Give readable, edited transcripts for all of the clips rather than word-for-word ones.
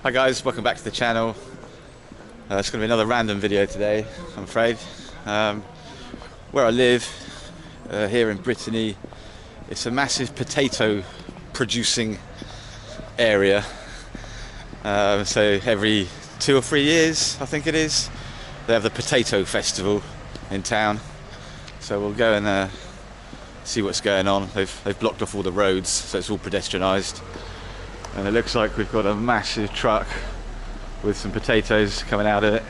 Hi guys, welcome back to the channel. It's going to be another random video today, I'm afraid. Where I live, here in Brittany, it's a massive potato producing area. So every 2 or 3 years, I think it is, they have the potato festival in town. So we'll go and see what's going on. They've blocked off all the roads, so it's all pedestrianised. And it looks like we've got a massive truck with some potatoes coming out of it.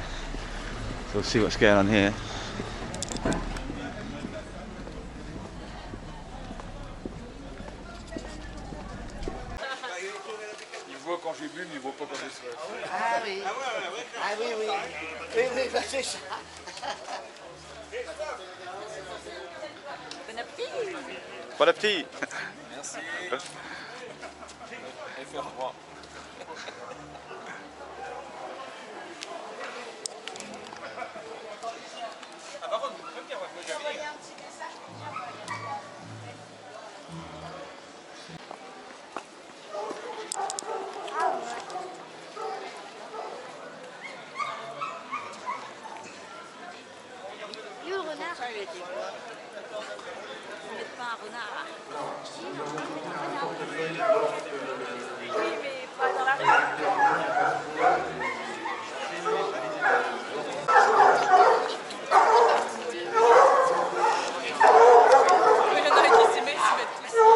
So we'll see what's going on here. Il voit quand j'ai bu, mais il voit pas quand je serai. Ah oui. Ah oui, oui. Oui, oui, bah c'est ça. Bon appétit. Bon appétit. Merci. FR3. Ah par contre, vous pouvez me dire, moi j'avais dit. Il y a le renard. Ça, il a dit quoi? Vous ne mettez pas un renard. Oui, mais pas dans la rue. Il y en a qui s'y mettent tous.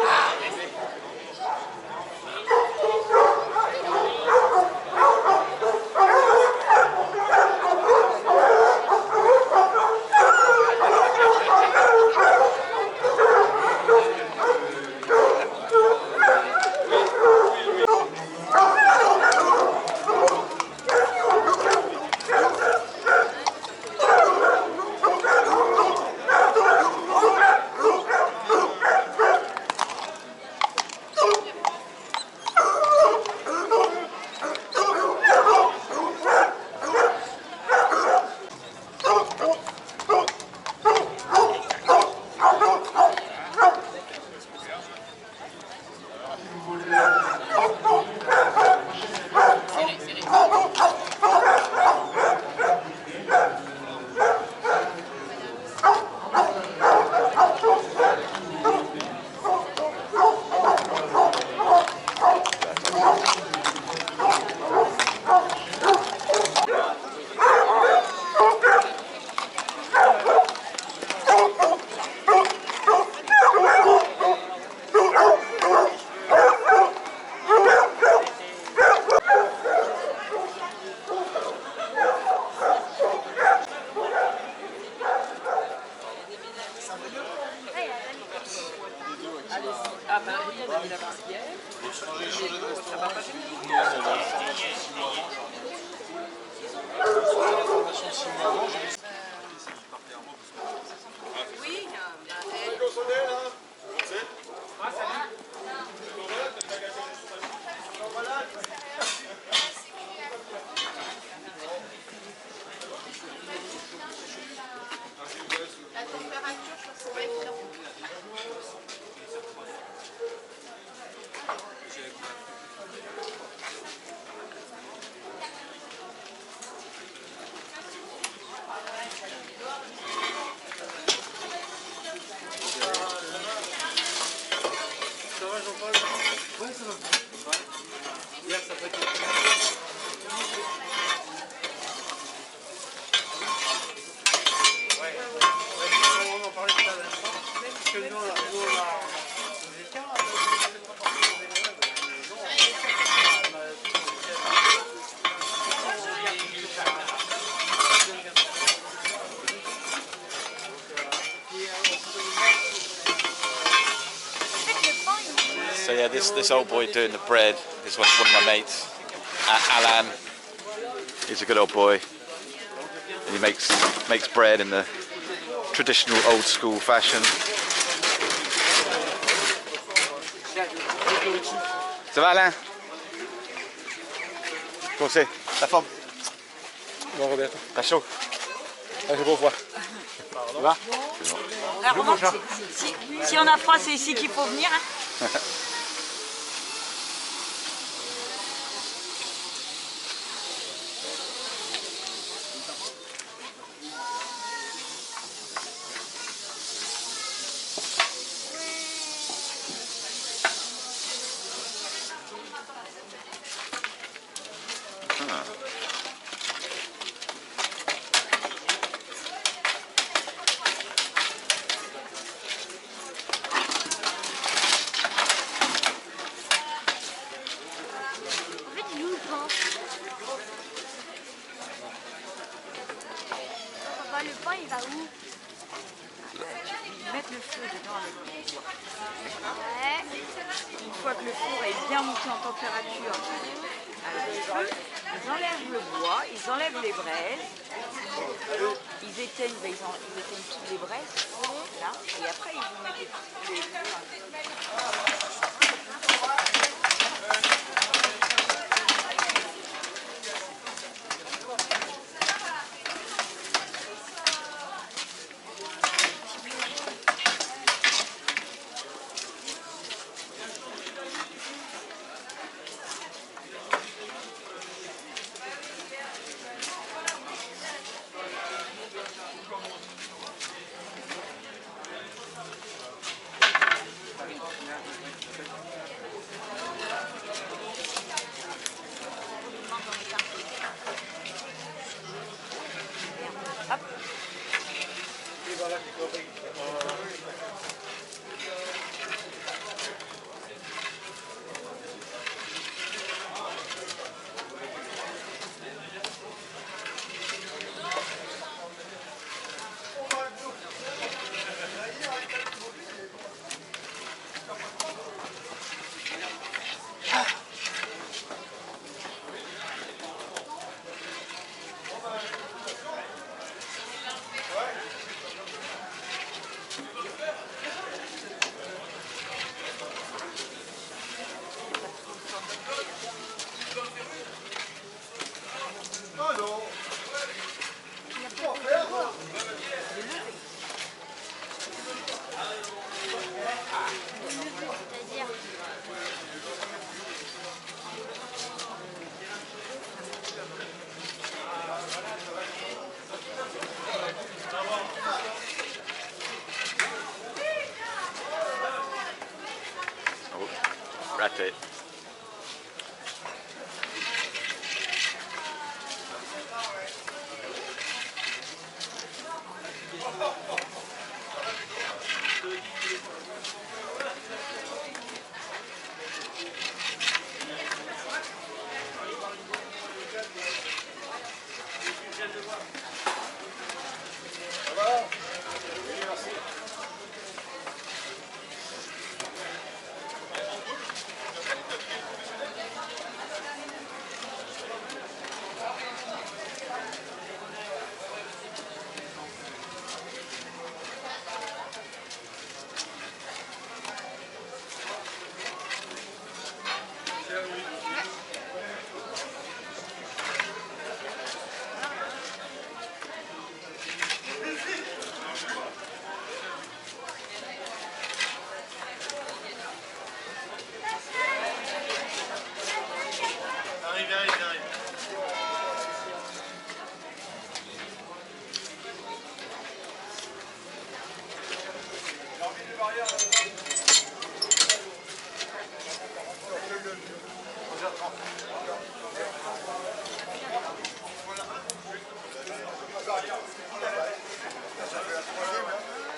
Ah bah oui, on a mis la barrière. Ça va pas oui, La température, je pense que c'est pas évident. Ça va, Jean-Paul? Ouais, ça va. Hier, ça peut être. Ouais. On en parlait tout à l'heure. Parce que nous, on a. Vous étiez là, So yeah, this old boy doing the bread is one of my mates, Alan. He's a good old boy. And he makes bread in the traditional old school fashion. Ça va Alain? Comment c'est? La forme? Bon, Roberto. T'as chaud? Allez, bon voir. Ça va? alors, si on a froid, c'est ici qu'il faut venir. Hein. dedans, il va où? Mettre le feu dedans avec le bois. Ouais. Une fois que le four est bien monté en température avec le feu, ils enlèvent le bois, ils enlèvent les braises, ils éteignent, ils éteignent toutes les braises, là, et après ils vont mettre les C'est-à-dire. Oh, raté.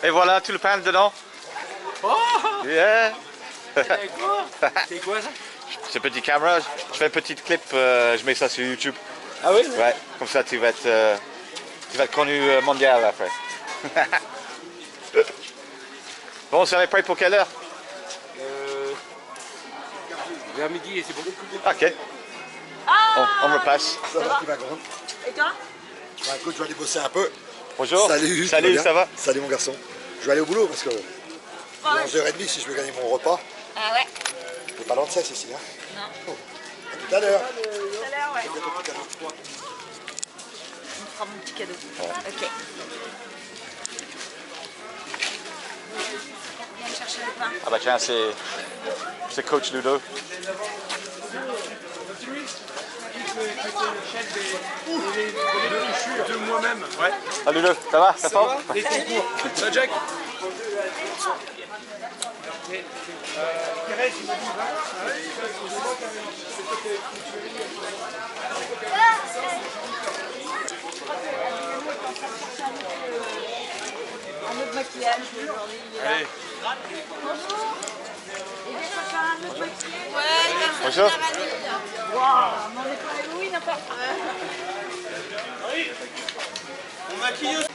Et voilà, tout le pain dedans. Oh, Yeah. c'est quoi? C'est quoi ça? C'est petit caméra, je fais un petit clip, je mets ça sur YouTube. Ah oui? Ouais, comme ça tu vas être connu mondial après. Bon, ça va prêt pour quelle heure? Vers midi et c'est bon. Ok, on repasse. Ça va, petit Macron? Et toi? Bah, écoute, je vais aller bosser un peu. Bonjour. Salut, Salut, bien ça va? Salut mon garçon. Je vais aller au boulot parce que il est 11h30 si je veux gagner mon repas. Ah ouais? C'est pas loin de cesse ici. Hein. Non. À tout à l'heure. Tout à l'heure, ouais. On me fera mon petit cadeau. Ok. Viens me chercher le pain. Ah bah tiens, c'est coach Ludo. De moi-même. Ouais. Ah Ludo, ça va? Ça va? Les concours. Ça, Jack? Thérèse, il m'a dit, Un autre maquillage aujourd'hui. allez. Et bien, ça fait un autre maquillage. Ouais, Bonjour. Waouh, mais on est pas Halloween encore. On maquille aussi.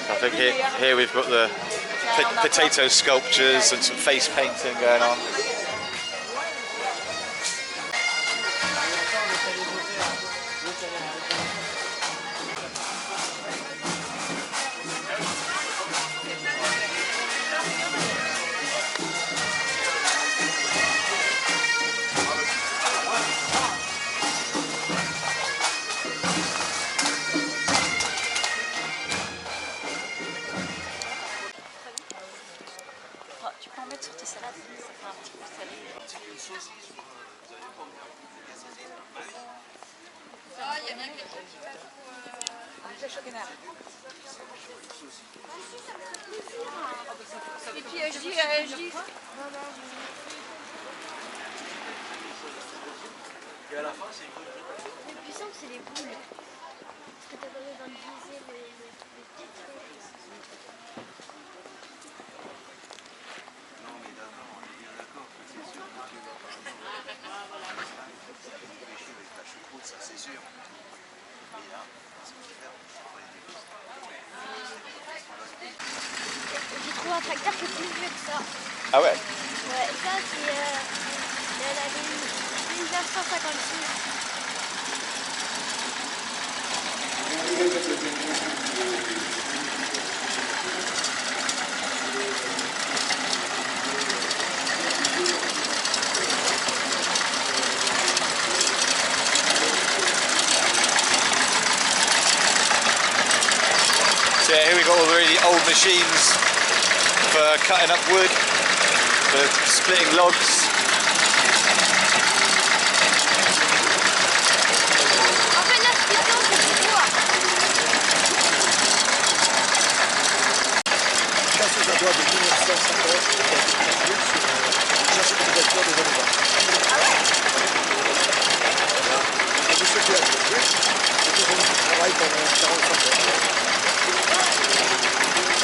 I think here we've got the potato sculptures and some face painting going on. Tu peux en mettre sur tes salades, ça fait un petit peu salé. Ah, il y a bien quelqu'un qui va pour... Et puis je dis... Et à la fin, c'est Le plus simple, c'est les boules. Parce que t'as pas besoin de viser les petites choses. Non, mais d'accord, on est bien d'accord. C'est sûr que tu vas pas pêcher avec ta choucroute, ça c'est sûr. Mais là, ce qu'il faut faire, c'est pas les déguster. J'ai trouvé un tracteur qui est plus vieux que ça. Ah ouais? Ouais, ça c'est... elle avait 1956. So yeah, here we've got all the really old machines for cutting up wood, for splitting logs. En fait là, ce qui tourne, c'est du bois. Ça, c'est un bois de 1950, ça, c'est une voiture des années 20. Ah ouais? Le monsieur qui a construit, c'était celui qui travaille pendant 45 ans.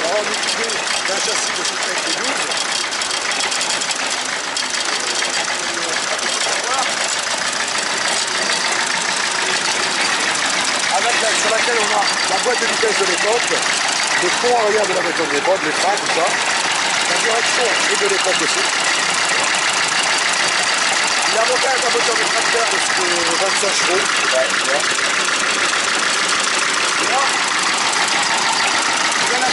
Alors, on est équipé d'un châssis de Citroën D12. Sur laquelle on a la boîte de vitesse de l'époque, le pont arrière de la voiture de l'époque, les freins, tout ça, la direction est de l'époque aussi. Il a monté avec un moteur de tracteur de 25 chevaux. Ouais, tu vois. Et là, il y en a 6.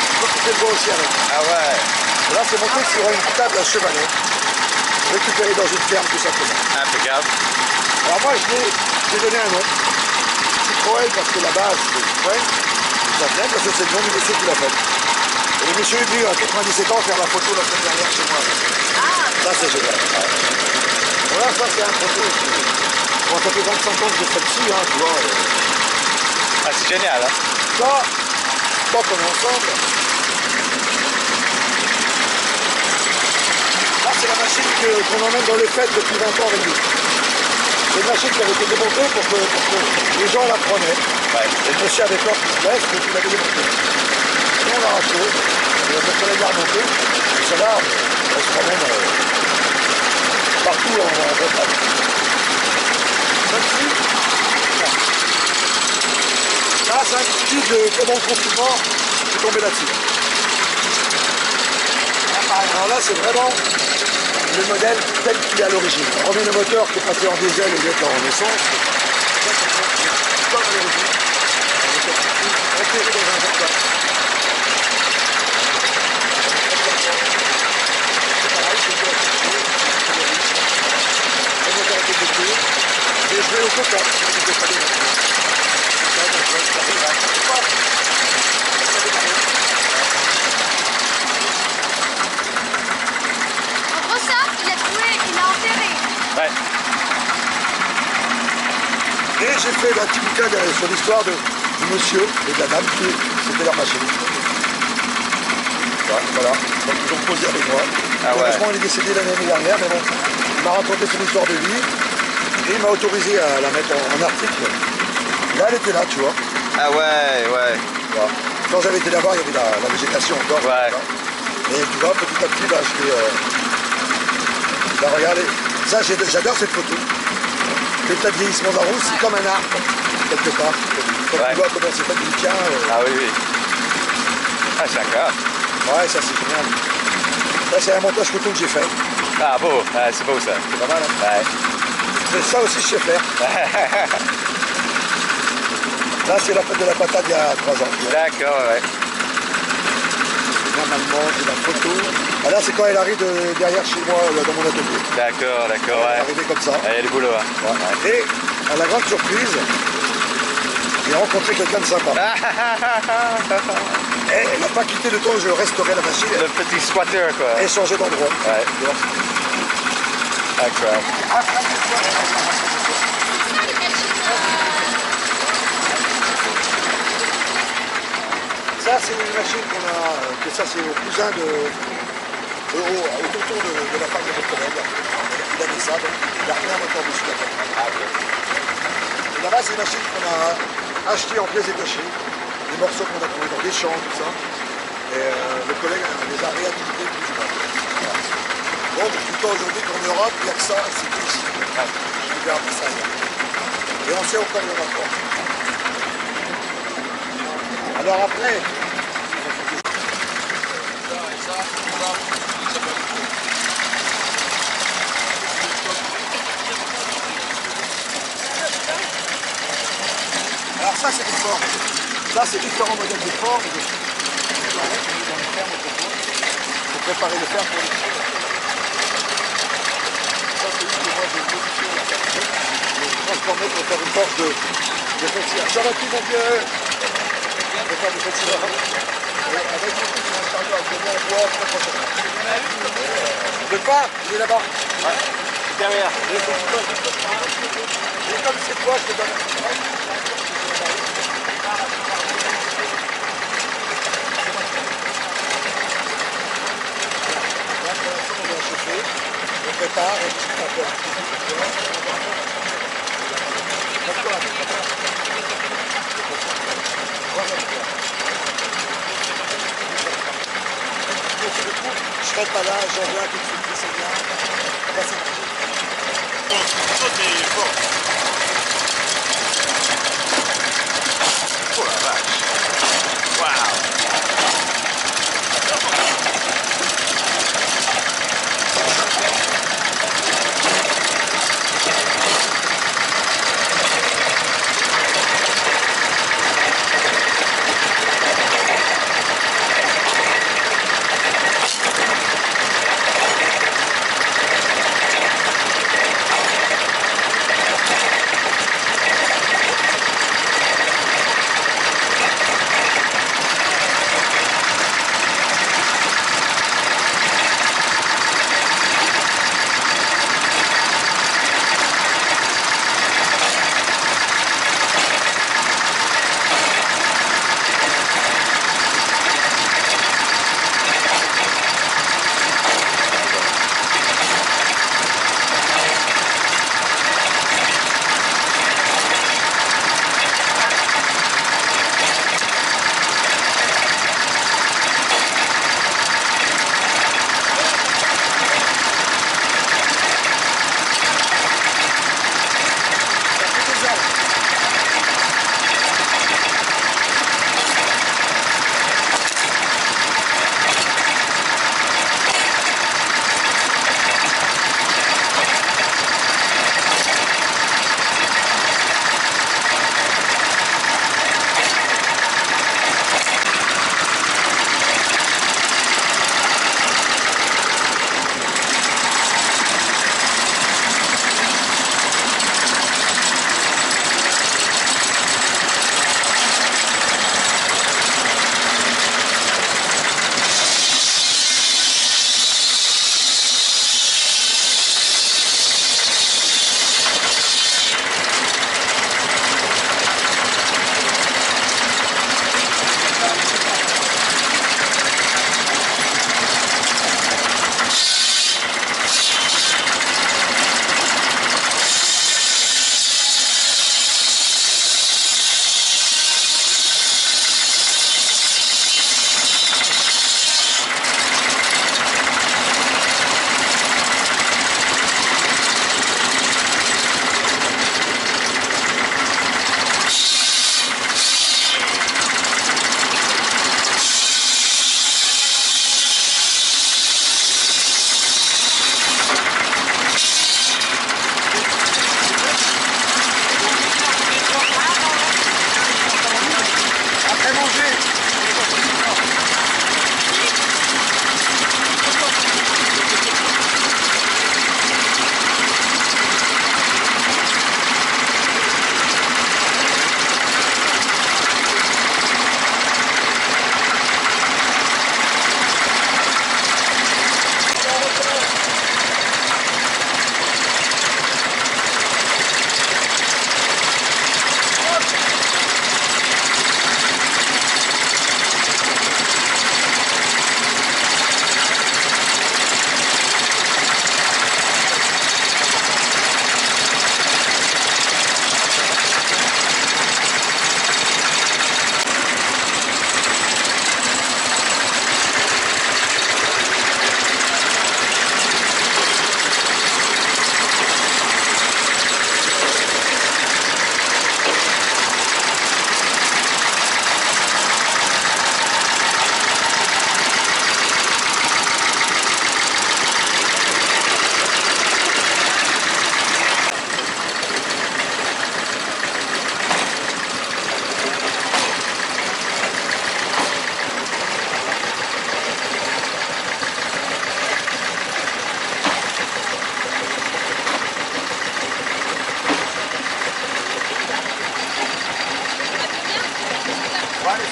Il faut couper le bois aussi avec. Ah ouais. Et là, c'est monté sur une table à chevalet, récupérée dans une ferme tout simplement. Impeccable. Alors moi, j'ai donné un nom. Citroën, parce que la base, c'est Citroën. Ça vient parce que c'est le nom du monsieur qui l'a fait. Et le monsieur est venu à 97 ans faire la photo la semaine dernière chez moi. Ça, c'est génial. Voilà, ça, c'est un photo. Bon, ça fait 25 ans que je fais ci, hein, tu vois. Ah, c'est génial, hein? Ça, tant qu'on est ensemble. Là, c'est la machine qu'on emmène dans les fêtes depuis 20 ans avec nous. C'est une machine qui avait été démontée pour que les gens la prenaient. Ouais. Et le monsieur avait peur qu'il se blesse, donc il l'avait démontée. Et on l'a racheté, et notre collègue l'a remonté. Et celle-là, elle se promène partout en Bretagne. Celle-ci, là, c'est un petit de pendant le confinement, je suis tombé là-dessus. Alors là, c'est vraiment le modèle tel qu'il est à l'origine. On remet le moteur qui est passé en diesel au lieu d'être en essence. Ça, c'est comme à l'origine. Enterré dans un verre. C'est pareil, c'est pour le moteur a été bloqué. Et je vais au coca. Je vais pas les En gros, ça, il a trouvé, il l'a enterré. Ouais. Et j'ai fait un petit bouquin sur l'histoire du monsieur et de la dame qui c'était leur machine. Voilà, donc ils ont posé avec moi. Ah ouais. Franchement, il est décédé l'année dernière, mais bon, il m'a raconté son histoire de vie et il m'a autorisé à la mettre en article. Là, elle était là, tu vois. Ah ouais, ouais. Voilà. Quand j'avais été là-bas, il y avait la végétation encore. Ouais. Et tu vois, petit à petit, bah, je fais. Bah, regardez, ça, j'adore cette photo. L'état de vieillissement de la roue, c'est comme un arbre, quelque part. Quand Ouais. tu vois comment c'est fait du tien. Ah oui, oui. Ah, c'est incroyable. Ouais, ça c'est génial. Ça c'est un montage photo que j'ai fait. Ah, beau. Ah, c'est beau ça. C'est pas mal, hein. Ouais. Ça aussi je sais faire. Là c'est la fête de la patate il y a 3 ans. D'accord, ouais. Normalement c'est la photo. Ah, là c'est quand elle arrive derrière chez moi dans mon atelier. D'accord, d'accord, Elle est ouais. arrivée comme ça. Il y a du boulot, hein. Ouais. Et à la grande surprise, j'ai rencontré quelqu'un de sympa. Et elle n'a pas quitté le temps où je restaurais la machine. Le petit squatter, quoi. Elle changeait d'endroit. Ouais. Incroyable. Ça c'est une machine qu'on a, que ça c'est au cousin au tonton de la femme de notre collègue. Il avait ça, donc il a rien à moteur dessus. Et là-bas c'est une machine qu'on a achetée en pièces détachées, des morceaux qu'on a trouvés dans des champs, tout ça. Et le collègue les a réhabilités plus ou moins. Bon, tout le temps aujourd'hui qu'en Europe, il n'y a que ça, c'est tout ici. Je vais après ça. Et on sait encore il y en a trois. Alors après, alors ça c'est des forts. Ça c'est différents modèles de forts. Pour préparer le fer pour les tirs. Ça c'est une que moi j'ai modifié la partie. Je l'ai transformé pour faire une force de fond-tir. Ça va plus mon vieux. Je vais faire du fond-tir. Avec mon truc, mon chariot avec le bon bois, très prochainement. Le pas, il est là-bas. Ouais. Derrière. Et comme c'est toi, je te donne. Là, pour l'instant, on va chauffer. On prépare, on discute un peu. Je serai pas là, j'en viens tout de suite, c'est bien. Là, c'est bon. Oh la vache. Waouh.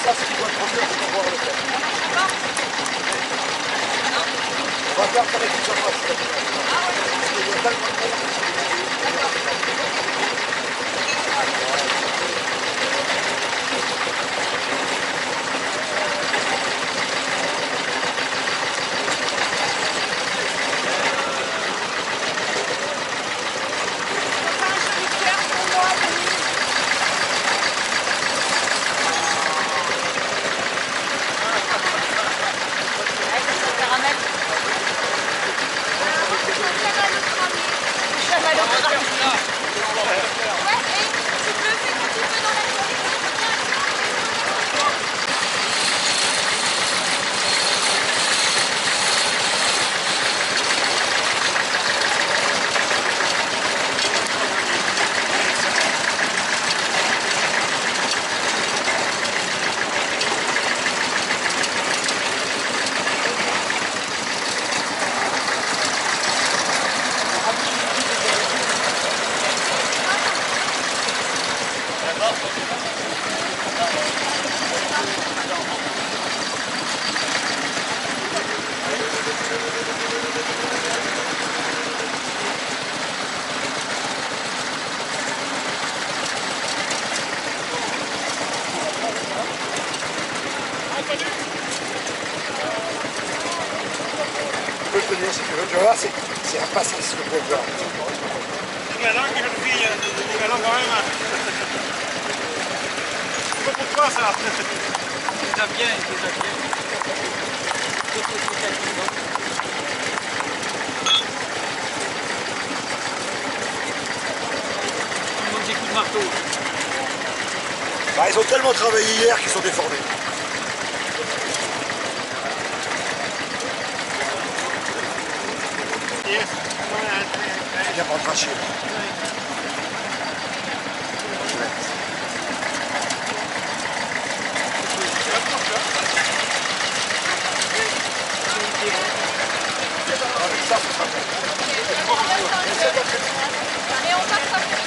ça, c'est une bonne première pour pouvoir le faire. On va faire avec une surface. Parce qu'il y a tellement de monde. Je peux te dire si tu veux. Tu vois, c'est un passage ce que je peux voir. Pourquoi ça? Il les a bien. Il manque des coups de marteau. Bah, ils ont tellement travaillé hier qu'ils sont déformés. Viens pas cracher. Ça, c'est pas bon. Et on passe après.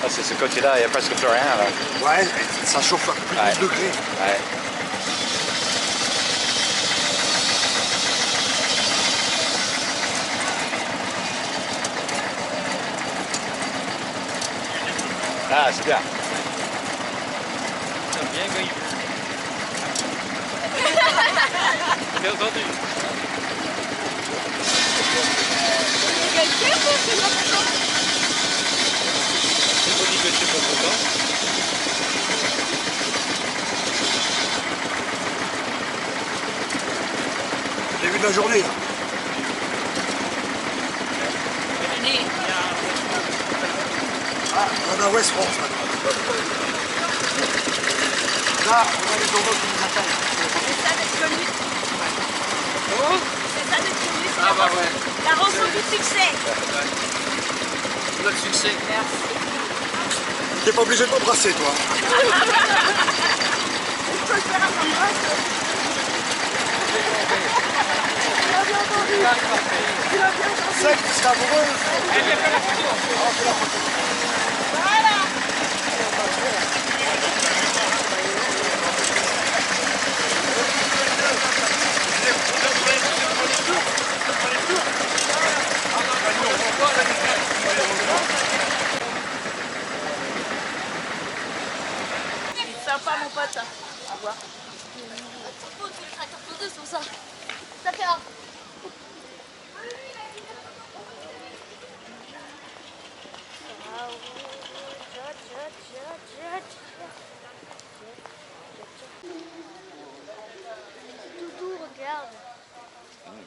Ah, c'est ce côté-là, il n'y a presque plus rien là. Ouais, ça chauffe à plus de Ouais. 10 degrés. Ouais. Ah, c'est bien. Ça bien quand il veut. Bien entendu. C'est pas dit que je suis pas content. J'ai vu de la journée là. Ah, on a West France maintenant. Là, on a les journaux qui nous attendent. C'est ça d'être connu. Oh C'est ça d'être connu. Ah bah ouais. La rançon du succès. Notre succès. T'es pas obligé de m'embrasser, toi. Celle qui sera amoureuse. C'est sympa mon pote. À voir. Sur ça. Ça fait un. Doudou, regarde. Ouais.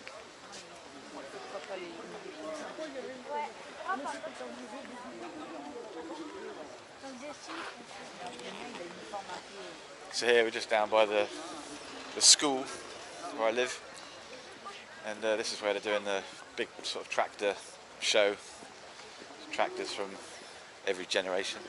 So here we're just down by the school where I live, and this is where they're doing the big sort of tractor show. Tractors from every generation.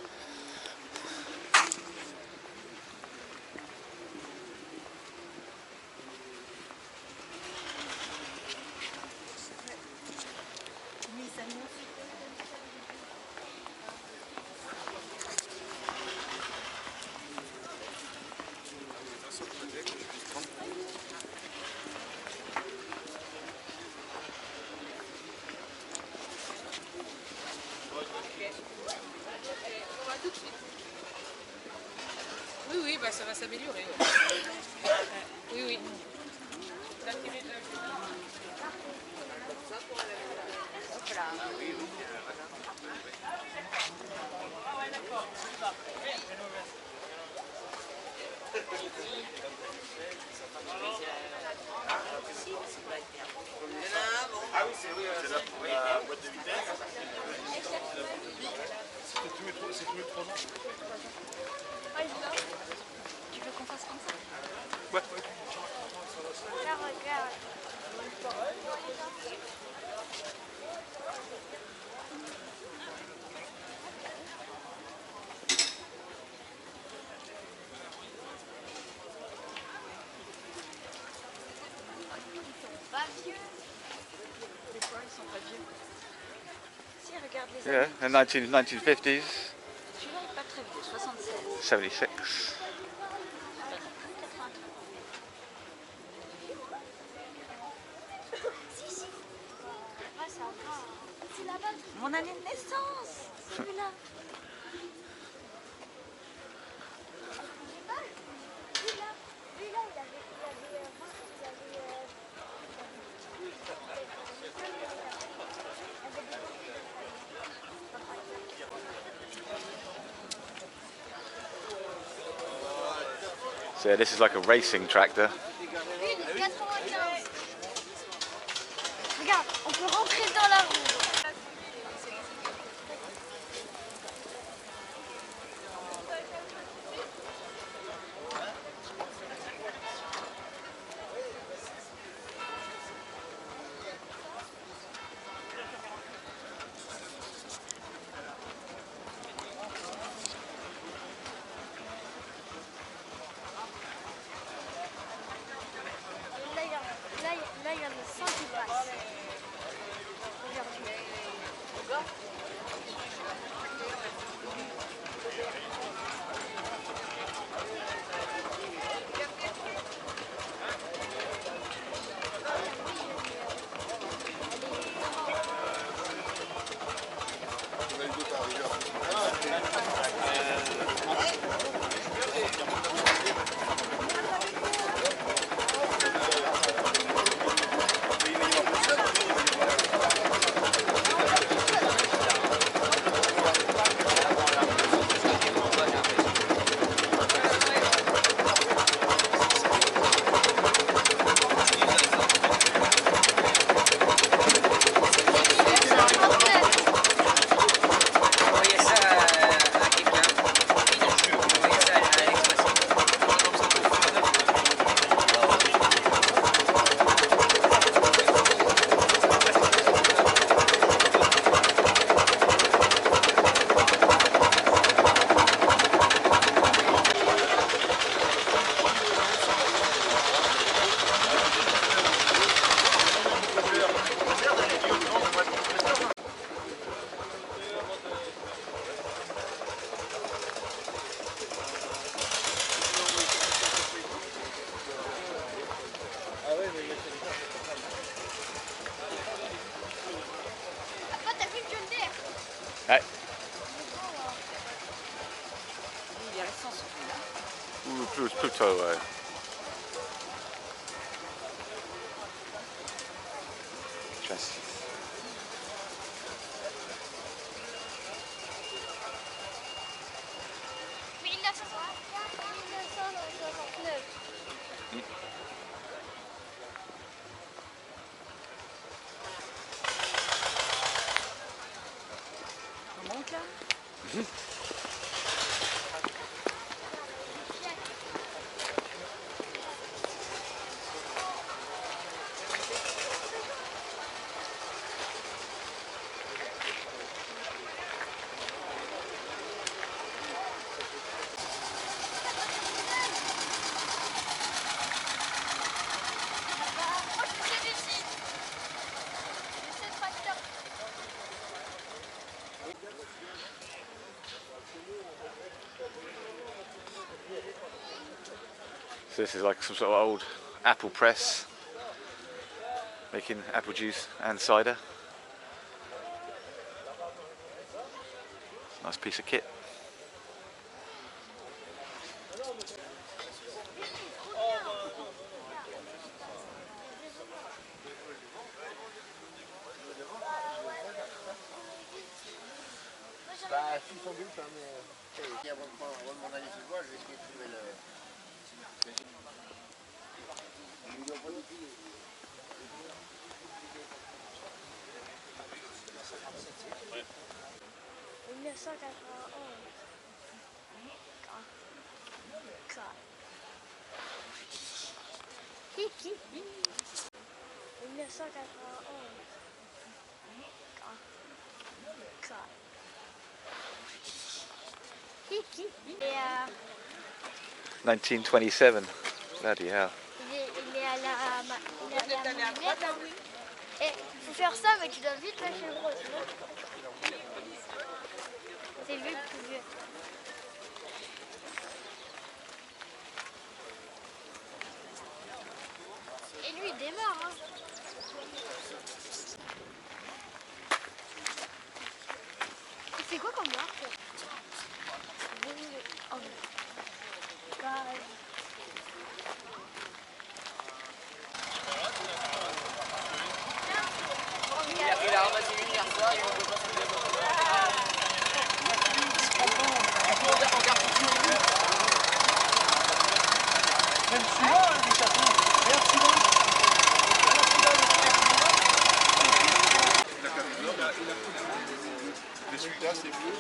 s'améliorer. Oui, oui. Tu veux qu'on fasse comme ça? Ouais. Là, regarde. Pas vieux. Des fois, ils sont pas vieux. Si, regarde les Yeah, années. in 1950s, Celui-là est pas très vieux, 76. 76. Ouais, ça va. C'est là-bas. Mon année de naissance, celui-là. Lui-là, il avait 20, il avait... So yeah, this is like a racing tractor. Lui, il est 95. Regarde, on peut rentrer dans la roue. Là, il y a le sang qui passe. Regarde. Papa, t'as vu le John Deere? Ouais. Il est récent celui-là. Ooh, plutôt, Interesting. 1969. On monte là. So this is like some sort of old apple press, making apple juice and cider. Nice piece of kit. Avant de m'en aller sur le voie, je vais essayer de trouver le... Et 1927. Bloody hell. il est à la moulette. Et il faut faire ça, mais tu dois vite lâcher le bras, sinon tu peux. C'est lui le plus vieux. Et lui, il démarre, hein. Il fait quoi comme marque? Oh. Il a ramassé une hier soir et on peut pas se Celui-là, c'est bleu,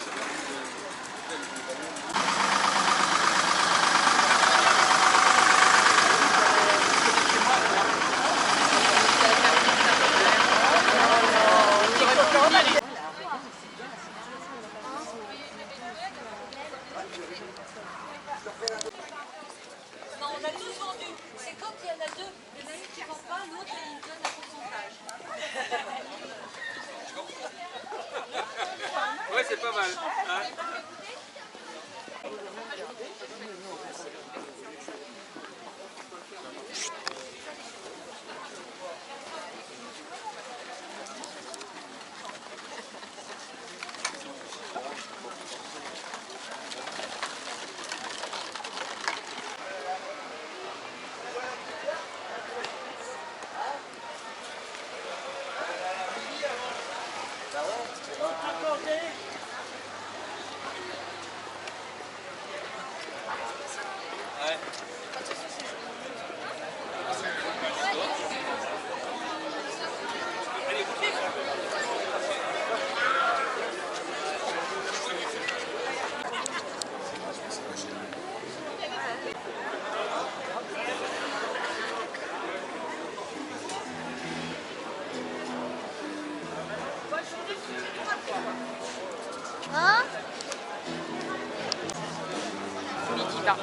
Non, on a tous vendu. C'est quand il y en a deux. Il y en a une qui ne vend pas, l'autre il donne un pourcentage. Ouais, c'est pas mal. Hein. Hein? Midi va.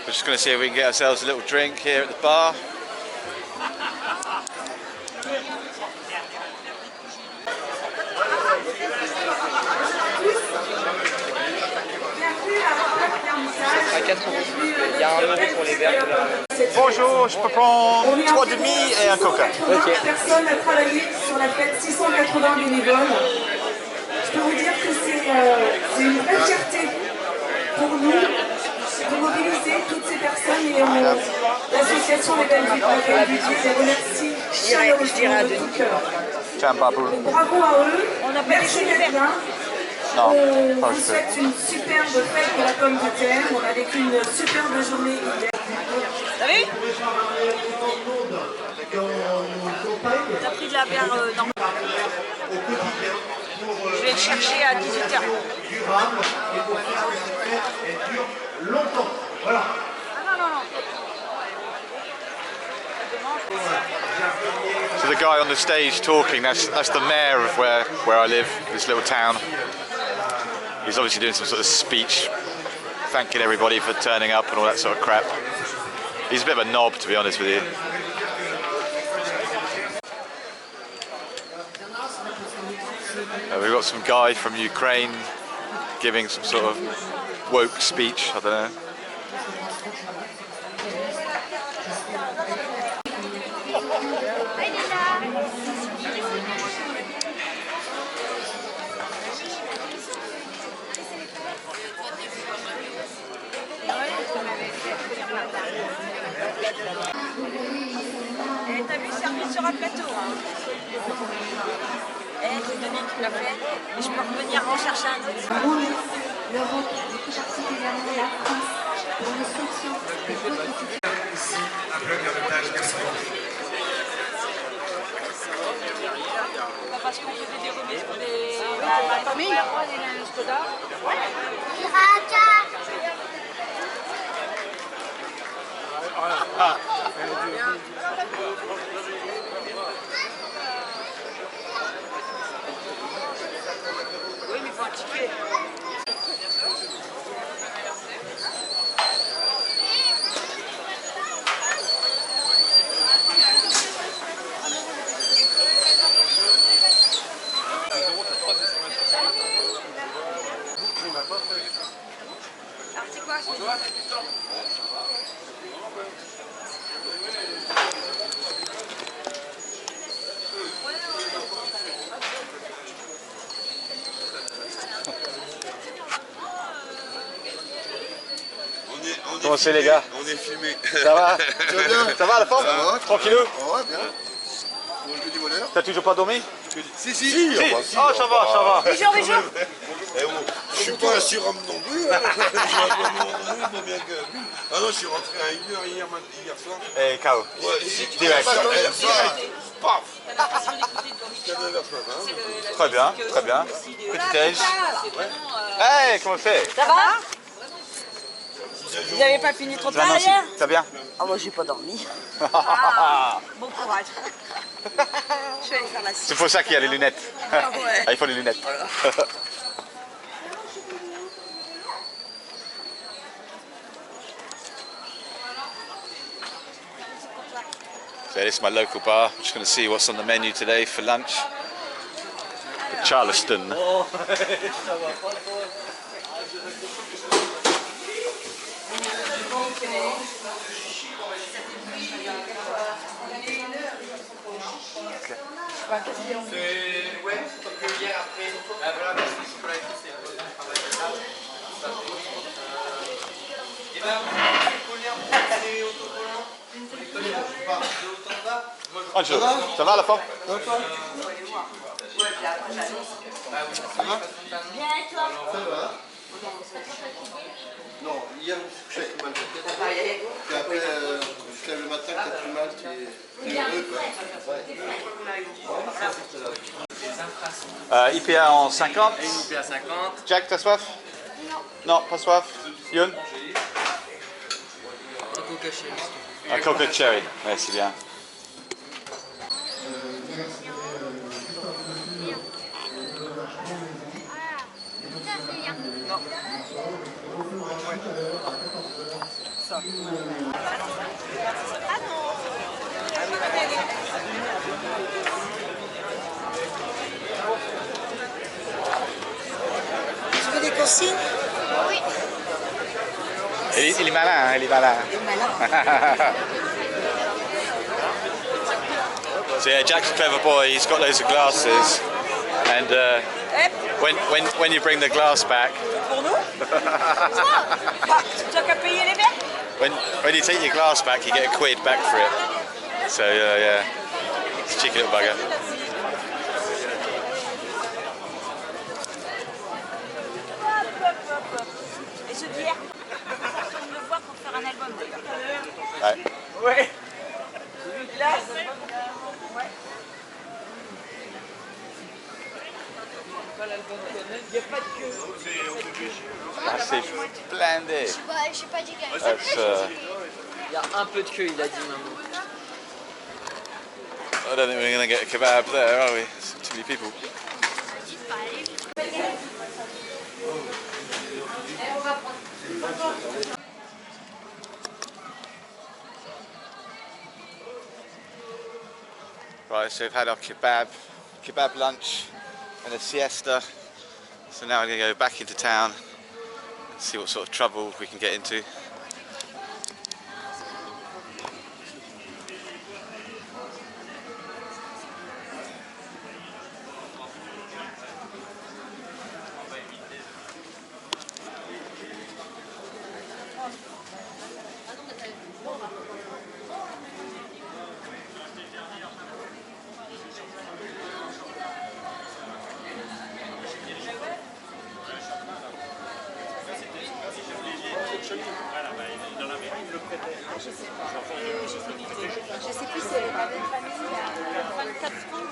We're just going to see if we can get ourselves a little drink here at the bar. À 4 euros. Il y a 1 euro pour les verres. Bonjour, je peux prendre 3 demi et un coca. Ok. Personne a travaillé sur la fête, 680 bénévoles. Je peux vous dire que c'est une vraie fierté pour nous de mobiliser toutes ces personnes et l'association des Belles Vies les remercie chaleureusement de tout cœur. Bravo à eux, merci d'être là. On vous souhaite une superbe fête pour la pomme de terre. On a vécu une superbe journée hier. T'as vu? T'as pris de la bière normale. Je vais venir chercher à 18h. Durable et pour faire que cette fête, elle dure longtemps. Voilà. Ah non. So the guy on the stage talking, that's the mayor of where I live, this little town. He's obviously doing some sort of speech, thanking everybody for turning up and all that sort of crap. He's a bit of a knob, to be honest with you. We've got some guy from Ukraine giving some sort of woke speech, I don't know. Et t'as vu, servi sur un plateau. Hein. C'est Denis qui l'a fait. Et je peux revenir en chercher un autre. L'Europe, et plus particulièrement la France, pour le soutien de votre culture. Un peu d'héritage, merci beaucoup. Parce qu'on faisait des remises pour la famille. Oui, mais il faut un ticket. Alors c'est quoi ce Comment c'est les gars? On est filmé. Ça va? Tu vas bien? Ça va la forme? Ça va? Tranquillou? Ouais, bien. Que du bonheur. T'as toujours pas dormi? Si. Oh, ça va. Bonjour. Eh bon, je suis pas un surhomme non plus. Je suis un peu non plus, bien que... Ah non, je suis rentré à 1h hier soir. Et KO. Ouais, Direct. Paf. Jusqu'à 9h ce matin. Très bien. Petit déj. Hey, comment c'est? Ça va? Vous n'avez pas fini trop tard hier? Ça va bien? Ah moi j'ai pas dormi. Ah, bon courage. Je vais aller faire la sieste. C'est pour ça qu'il y a les lunettes. Ah ouais. Ah, il faut les lunettes. So this is my local bar. I'm just going to see what's on the menu today for lunch. The Charleston. Angelo, ça va la forme? Non, hier, je me suis couché avec mal de tête. Puis après, je lève le matin, peut-être plus mal, tu es heureux, quoi. IPA en 50. IPA 50. Jack, t'as soif? Non, pas soif. Youn? Un coca cherry. Un coca cherry, ouais, c'est bien. Tu veux des consignes? Oui. Il est malin, hein, il est malin. So yeah, Jack's a clever boy. He's got loads of glasses, and when you bring the glass back, Pour nous? Tu as qu'à payer les verres? when you take your glass back, you get a quid back for it. So yeah, it's a cheeky little bugger. Et ce bière, on retourne le voir pour faire un album d'ailleurs. Ouais. Ouais. Là, ouais. c'est splendide. J'ai pas dit qu'elle Il y a un peu de queue, il a dit maman. I don't think we're going to get a kebab there, are we? There's too many people. Right, so we've had our kebab lunch and a siesta. So now we're going to go back into town and see what sort of trouble we can get into. Je sais plus si elle est pas de famille, il y a 24 francs.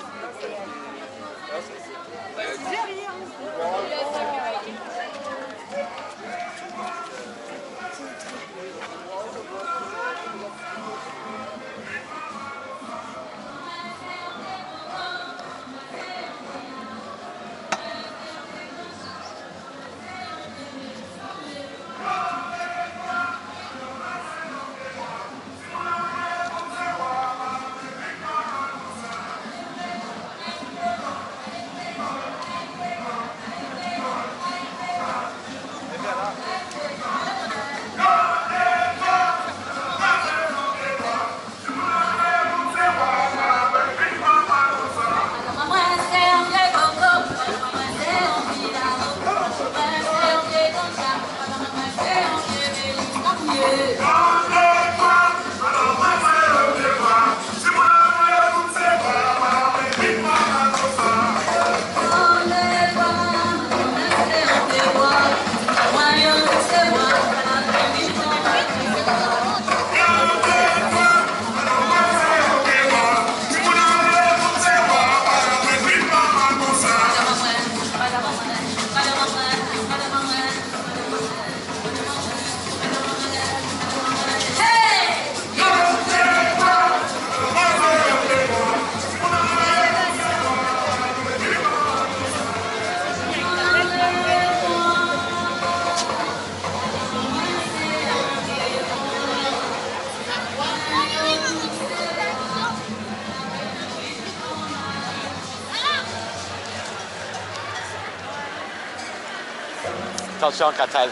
Attention, Catal.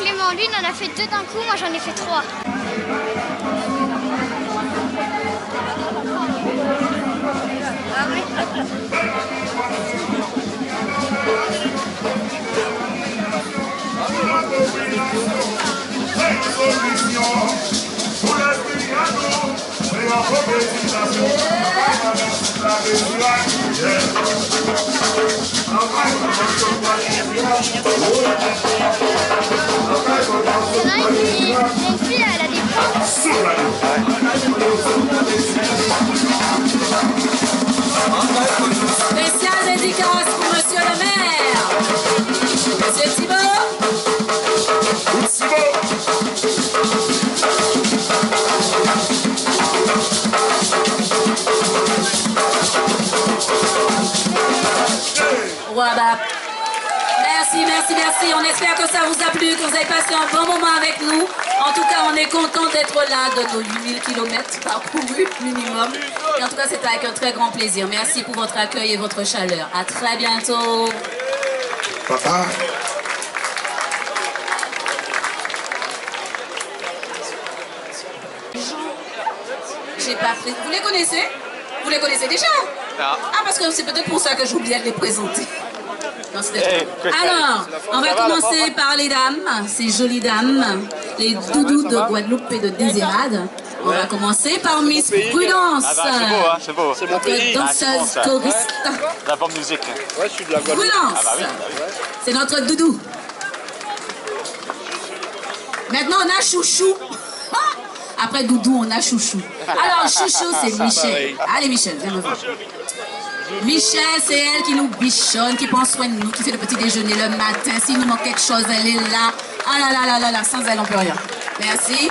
Clément, lui, il en a fait 2 d'un coup, moi j'en ai fait 3. Ah oui. Une fille, elle a des plantes. Spéciale dédicace pour Monsieur le maire. Monsieur Thibault. Voilà. Merci, merci, merci. On espère que ça vous a plu, que vous avez passé un bon moment avec nous. En tout cas, on est content d'être là de nos 8000 km parcourus minimum. Et en tout cas, c'était avec un très grand plaisir. Merci pour votre accueil et votre chaleur. À très bientôt. Papa. J'ai pas pris. Vous les connaissez? Vous les connaissez déjà? Ah, parce que c'est peut-être pour ça que j'oubliais de les présenter. Non, alors, on va commencer par les dames, ces jolies dames, les doudous de Guadeloupe et de Désirade. On va commencer par Miss Prudence. Ah bah, c'est beau, hein, c'est beau. C'est notre danseuse choriste. La bonne musique. Ouais, je suis de la Guadeloupe. Prudence. Ah bah oui. C'est notre doudou. Maintenant, on a Chouchou. Après Doudou, on a Chouchou. Alors, Chouchou, c'est Michel. Allez, Michel, viens me voir. Michel, c'est elle qui nous bichonne, qui prend soin de nous, qui fait le petit déjeuner le matin. S'il nous manque quelque chose, elle est là. Ah là là là là là, sans elle, on peut rien. Merci.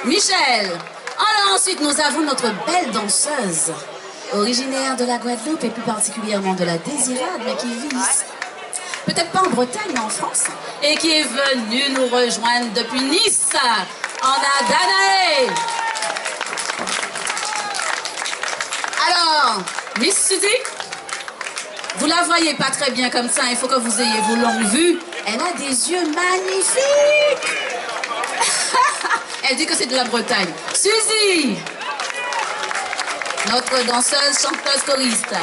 Michel. Alors ensuite, nous avons notre belle danseuse, originaire de la Guadeloupe et plus particulièrement de la Désirade, mais qui vit ici. Peut-être pas en Bretagne, mais en France. Et qui est venue nous rejoindre depuis Nice. On a Danae. Alors, Miss Suzy, vous la voyez pas très bien comme ça, il faut que vous ayez vos longues vues. Elle a des yeux magnifiques. Elle dit que c'est de la Bretagne. Suzy, notre danseuse, chanteuse, choriste.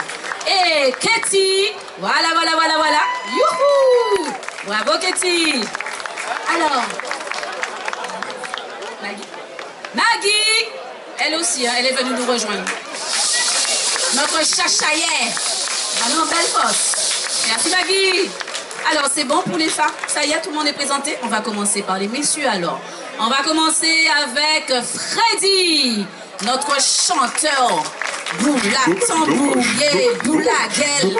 Et Katie, voilà. Youhou! Bravo Katie. Alors, Maggie, elle aussi, hein, elle est venue nous rejoindre. Notre chachaillère, vraiment belle fosse. Merci Maggie. Alors c'est bon pour les femmes, ça y est, tout le monde est présenté. On va commencer par les messieurs alors. On va commencer avec Freddy, notre chanteur. Boula, tambouillé, boula, gueule.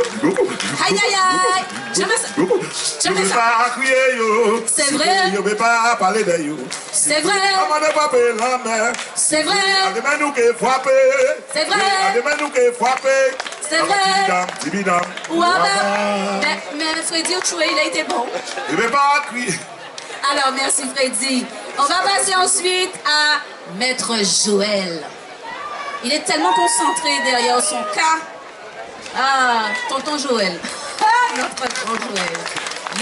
Aïe aïe aïe. Jamais ça. Jamais ça. C'est vrai. C'est vrai. C'est vrai. C'est vrai. C'est vrai. Ouais, mais Freddy Ochoué, il a été bon. Il ne veut pas cuire. Alors, merci Freddy. On va passer ensuite à Maître Joël. Il est tellement concentré derrière son cas. Ah, tonton Joël. Notre grand Joël.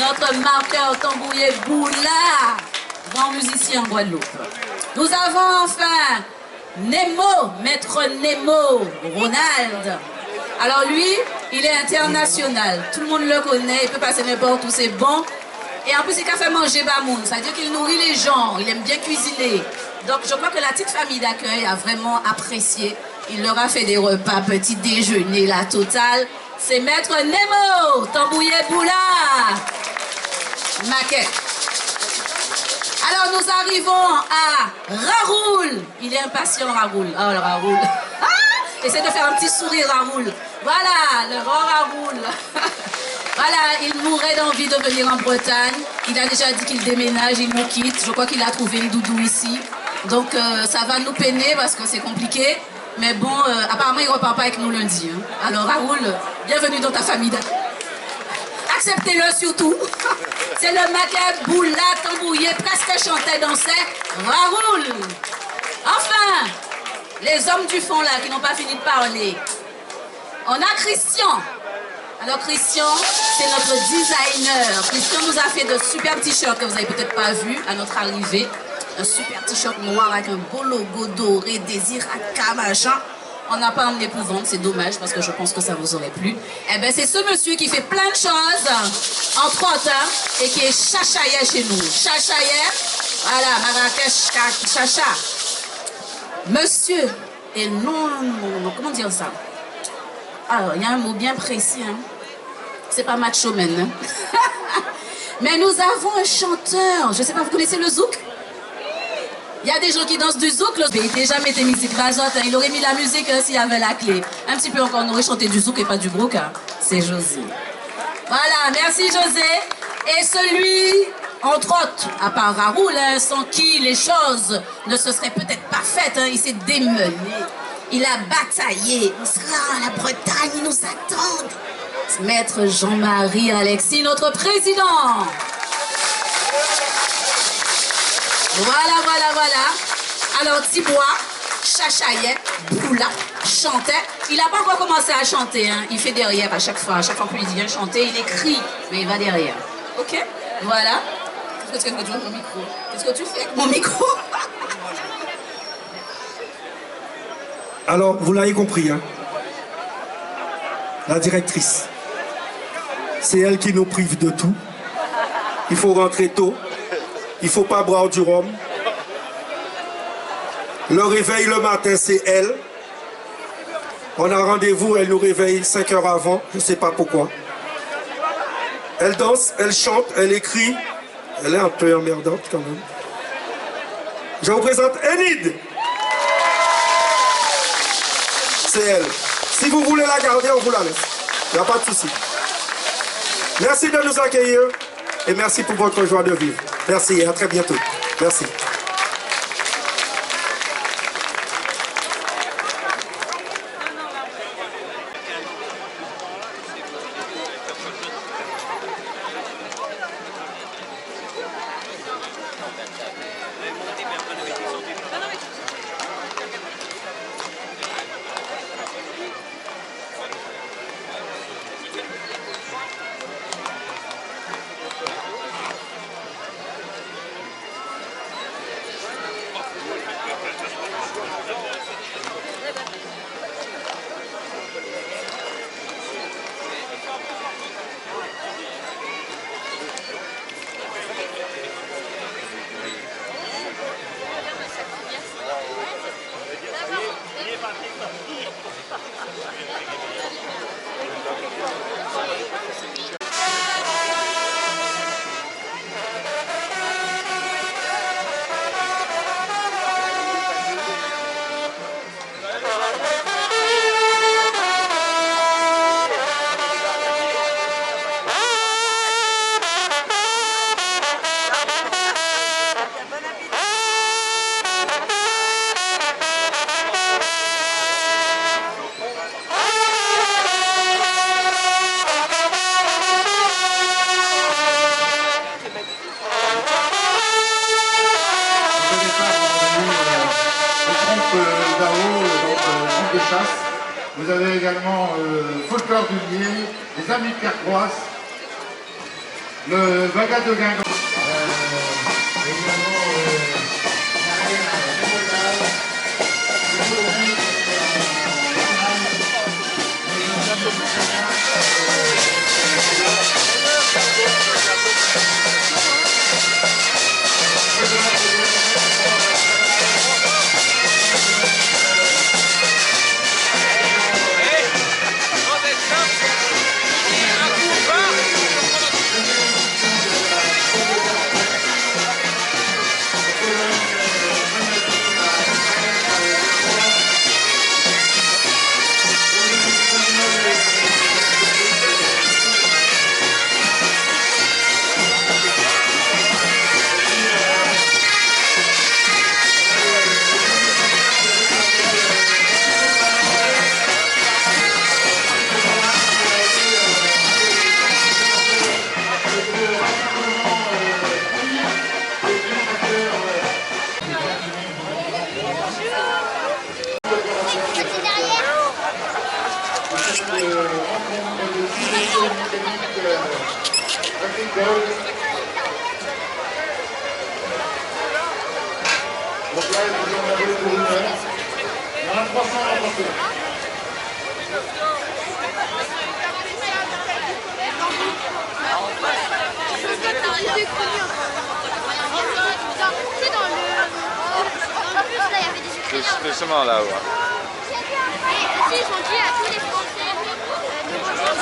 Notre marqueur tambouillé Boula, grand musicien en Guadeloupe. Nous avons enfin Nemo, Maître Nemo, Ronald. Alors lui, il est international. Tout le monde le connaît, il peut passer n'importe où, c'est bon. Et en plus, il a fait manger Bamoun, c'est-à-dire qu'il nourrit les gens, il aime bien cuisiner. Donc je crois que la petite famille d'accueil a vraiment apprécié. Il leur a fait des repas, petit déjeuner, la totale. C'est Maître Nemo, tambouillé Boula, maquette. Alors nous arrivons à Raoul. Il est impatient, Raoul. Oh, le Raoul. Essaie de faire un petit sourire, Raoul. Voilà, le grand Raoul. Voilà, il mourrait d'envie de venir en Bretagne. Il a déjà dit qu'il déménage, il nous quitte. Je crois qu'il a trouvé une doudou ici. Donc ça va nous peiner parce que c'est compliqué. Mais bon, apparemment, il ne repart pas avec nous lundi. Hein. Alors Raoul, bienvenue dans ta famille. Acceptez-le surtout. C'est le maquette Boula, tambouillé, presque chantait, dansait. Raoul. Enfin, les hommes du fond là qui n'ont pas fini de parler. On a Christian. Alors Christian, c'est notre designer. Christian nous a fait de super t-shirts que vous n'avez peut-être pas vu à notre arrivée. Un super t-shirt noir avec un beau logo doré, Désiraka, machin. On n'a pas emmené pour vendre, c'est dommage parce que je pense que ça vous aurait plu. Eh bien, c'est ce monsieur qui fait plein de choses, entre autres, hein, et qui est chachaïa chez nous. Chachaïa, voilà, Marrakech, chacha. Monsieur, et non, comment dire ça? Alors, il y a un mot bien précis, hein. C'est pas macho man, hein. Mais nous avons un chanteur, je sais pas, vous connaissez le zouk? Il y a des gens qui dansent du zouk, il déjà mis des musiques rajoutes, il aurait mis la musique s'il y avait la clé. Un petit peu encore, on aurait chanté du zouk et pas du brouk, hein. C'est José. Voilà, merci José. Et celui, entre autres, à part Raoul, hein, sans qui les choses ne se seraient peut-être pas faites, hein, il s'est démené, il a bataillé. On sera à la Bretagne, ils nous attendent. Maître Jean-Marie Alexis, notre président. Voilà. Alors, Thibois, chachaillait, boula, chantait. Il n'a pas encore commencé à chanter, hein. Il fait derrière à chaque fois qu'on lui dit viens chanter, il écrit, mais il va derrière. Ok? Voilà. Qu'est-ce que tu fais avec mon micro? Qu'est-ce que tu fais avec mon micro? Alors, vous l'avez compris, hein? La directrice. C'est elle qui nous prive de tout. Il faut rentrer tôt. Il ne faut pas boire du rhum. Le réveil le matin, c'est elle. On a rendez-vous, elle nous réveille 5 heures avant, je ne sais pas pourquoi. Elle danse, elle chante, elle écrit. Elle est un peu emmerdante quand même. Je vous présente Enid. C'est elle. Si vous voulez la garder, on vous la laisse. Il n'y a pas de souci. Merci de nous accueillir et merci pour votre joie de vivre. Merci et à très bientôt. Merci. Vous avez également Folklore du Lier, les Amis de Carquois, le Vaga de Guingamp. Nicole. Donc là, il faut en avoir pour 1 heure. Il y en a 300 à remporter. Justement là, ouais. Et ici, ils sont dit à tous les Français de rejoindre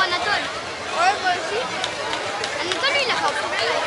Anatole. Ouais, moi aussi. Anatole, lui, il a pas de problème avec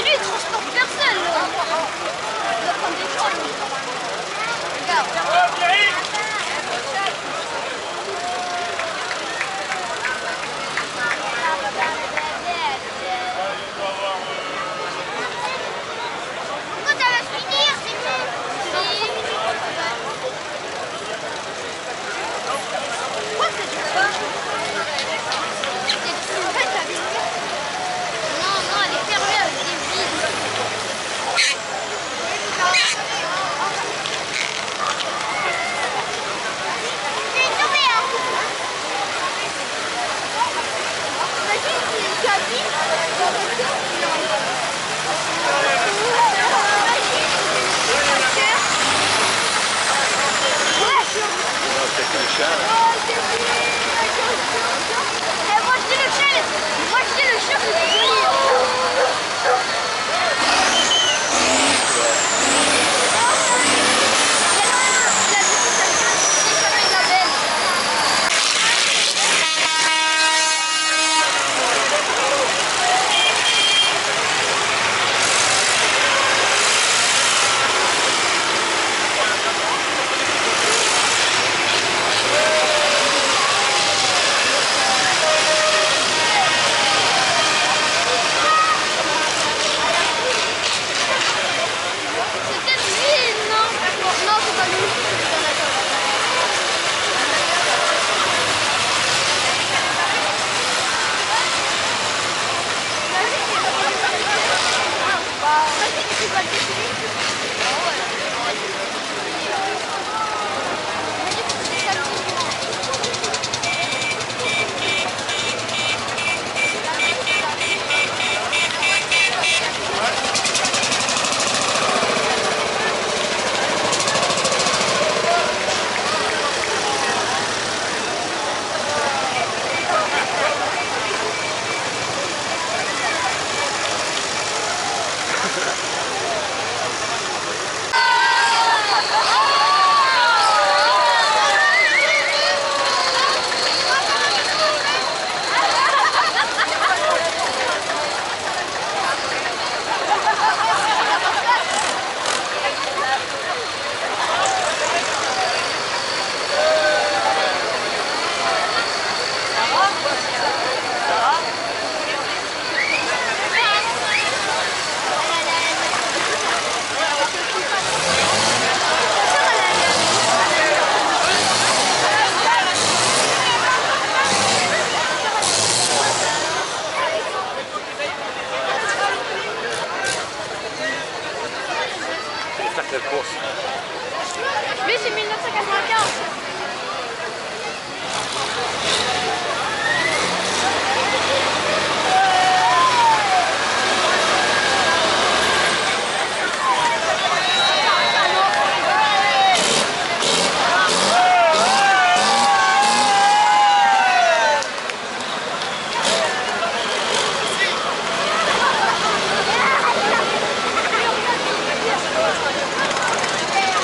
lui, il transporte personne. Il doit prendre des gens, lui. Regarde. Quand ça va se finir, c'est bon. Quelle course? Lui, c'est 1995.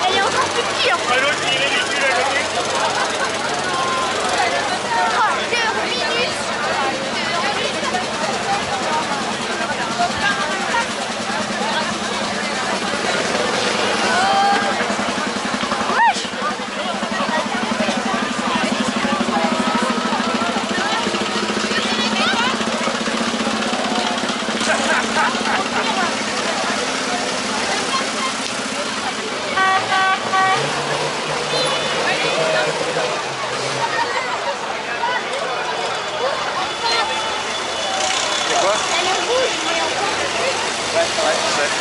Elle est encore plus petite. Hein. C'est quoi? Elle est rouge, mais encore plus. Ouais, je sais.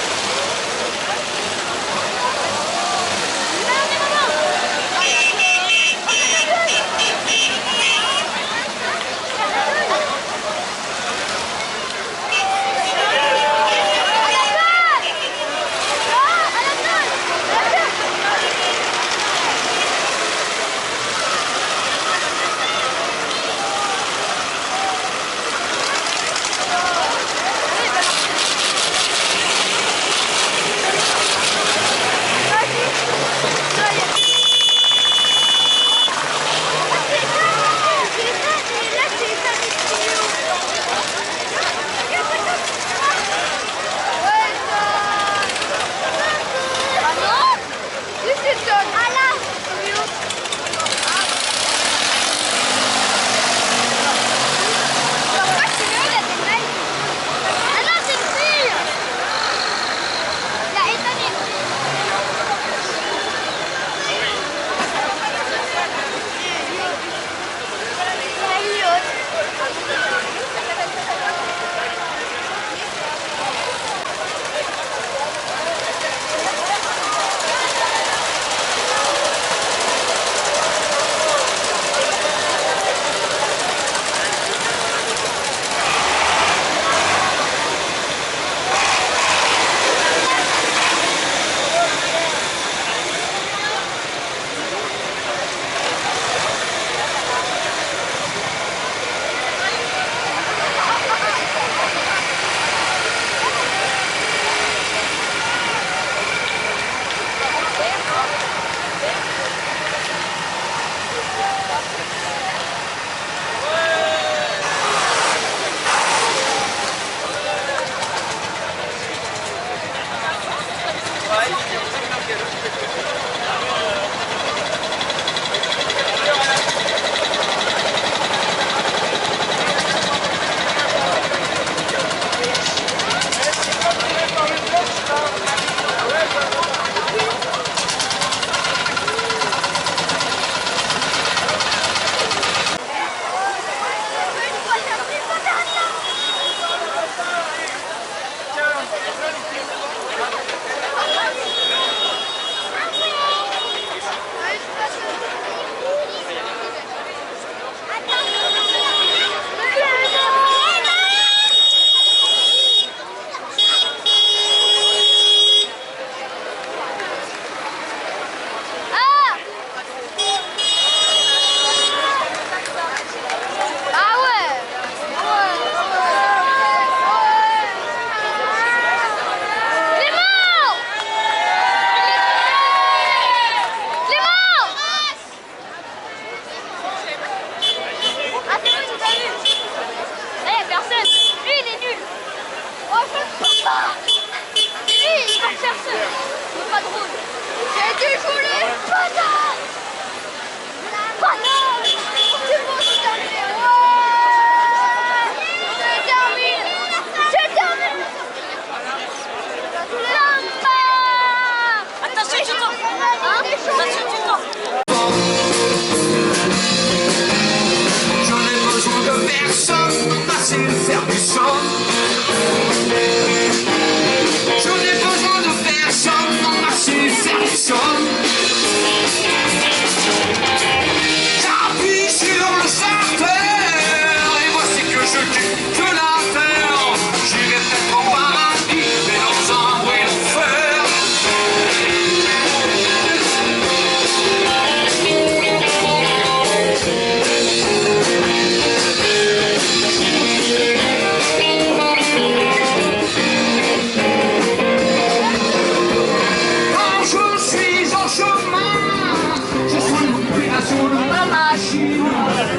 vibration de ma machine.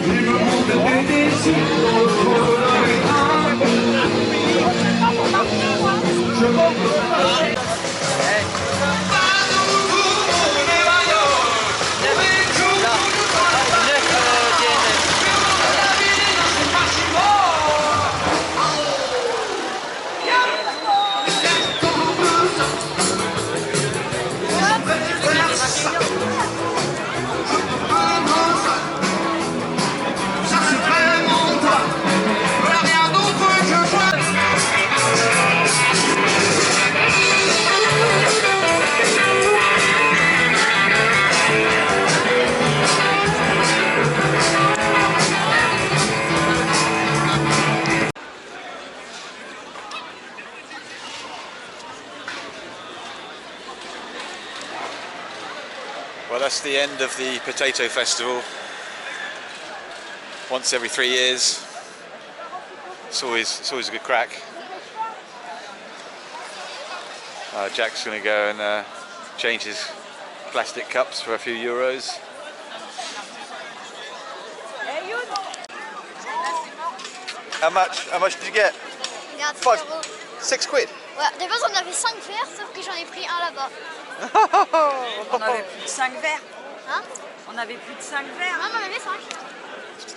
Il me montre des désirs dans le fond de l'écran. Je m'en Well, that's the end of the Potato Festival. Once every 3 years. It's always a good crack. Jack's going to go and change his plastic cups for a few euros. How much did you get? Regarde, 6 quid. Ouais, de base on avait 5 verres, sauf que j'en ai pris un là-bas. On avait plus de 5 verres. Hein? On avait plus de 5 verres. Non, on en avait 5.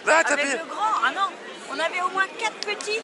Ah, Avec le grand, ah non, on avait au moins 4 petits.